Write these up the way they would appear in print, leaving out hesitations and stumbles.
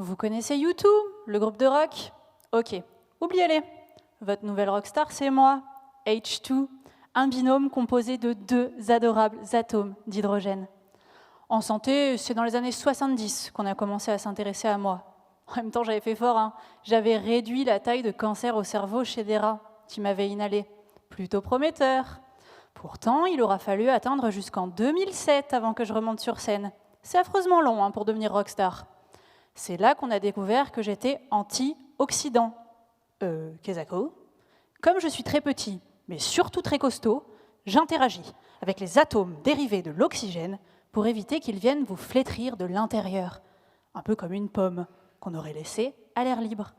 Vous connaissez U2, le groupe de rock? Ok, oubliez-les. Votre nouvelle rockstar, c'est moi, H2, un binôme composé de 2 adorables atomes d'hydrogène. En santé, c'est dans les années 70 qu'on a commencé à s'intéresser à moi. En même temps, j'avais fait fort, hein. J'avais réduit la taille de cancer au cerveau chez des rats qui m'avaient inhalé. Plutôt prometteur. Pourtant, il aura fallu attendre jusqu'en 2007 avant que je remonte sur scène. C'est affreusement long hein, pour devenir rockstar. C'est là qu'on a découvert que j'étais anti-oxydant. Kezako. Comme je suis très petit, mais surtout très costaud, j'interagis avec les atomes dérivés de l'oxygène pour éviter qu'ils viennent vous flétrir de l'intérieur, un peu comme une pomme qu'on aurait laissée à l'air libre.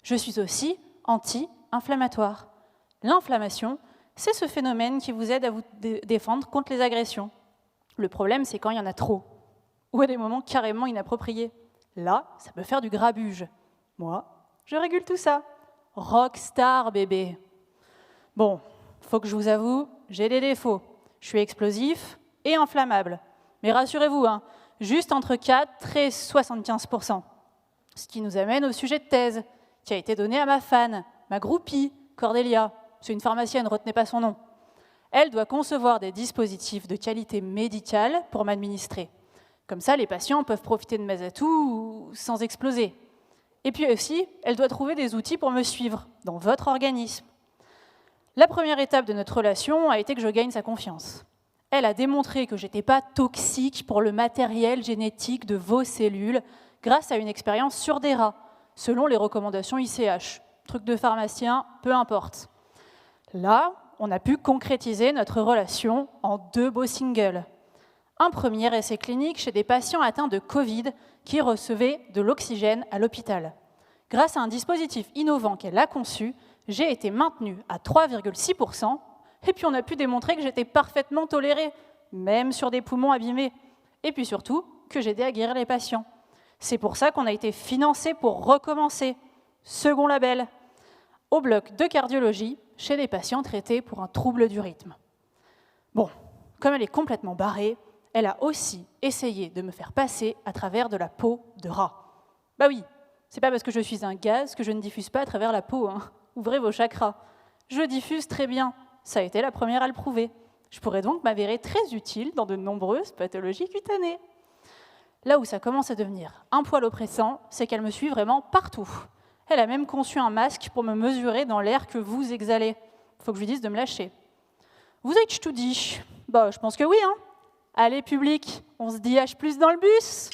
Je suis aussi anti-inflammatoire. L'inflammation, c'est ce phénomène qui vous aide à vous défendre contre les agressions. Le problème, c'est quand il y en a trop, ou à des moments carrément inappropriés. Là, ça peut faire du grabuge. Moi, je régule tout ça. Rockstar, bébé. Bon, faut que je vous avoue, j'ai des défauts. Je suis explosif et inflammable. Mais rassurez-vous, hein, juste entre 4 et 75%. Ce qui nous amène au sujet de thèse, qui a été donné à ma fan, ma groupie, Cordélia. C'est une pharmacienne, retenez pas son nom. Elle doit concevoir des dispositifs de qualité médicale pour m'administrer. Comme ça, les patients peuvent profiter de mes atouts sans exploser. Et puis aussi, elle doit trouver des outils pour me suivre dans votre organisme. La première étape de notre relation a été que je gagne sa confiance. Elle a démontré que je n'étais pas toxique pour le matériel génétique de vos cellules grâce à une expérience sur des rats, selon les recommandations ICH. Truc de pharmacien, peu importe. Là, on a pu concrétiser notre relation en 2 beaux singles. Un premier essai clinique chez des patients atteints de Covid qui recevaient de l'oxygène à l'hôpital. Grâce à un dispositif innovant qu'elle a conçu, j'ai été maintenue à 3,6%, et puis on a pu démontrer que j'étais parfaitement tolérée, même sur des poumons abîmés, et puis surtout que j'aidais à guérir les patients. C'est pour ça qu'on a été financé pour recommencer. Second label, au bloc de cardiologie, chez des patients traités pour un trouble du rythme. Bon, comme elle est complètement barrée, elle a aussi essayé de me faire passer à travers de la peau de rat. Bah oui, c'est pas parce que je suis un gaz que je ne diffuse pas à travers la peau. Hein. Ouvrez vos chakras. Je diffuse très bien. Ça a été la première à le prouver. Je pourrais donc m'avérer très utile dans de nombreuses pathologies cutanées. Là où ça commence à devenir un poil oppressant, c'est qu'elle me suit vraiment partout. Elle a même conçu un masque pour me mesurer dans l'air que vous exhalez. Faut que je lui dise de me lâcher. Vous êtes tout dit? Bah, je pense que oui, hein. Allez, public, on se dit H+ dans le bus.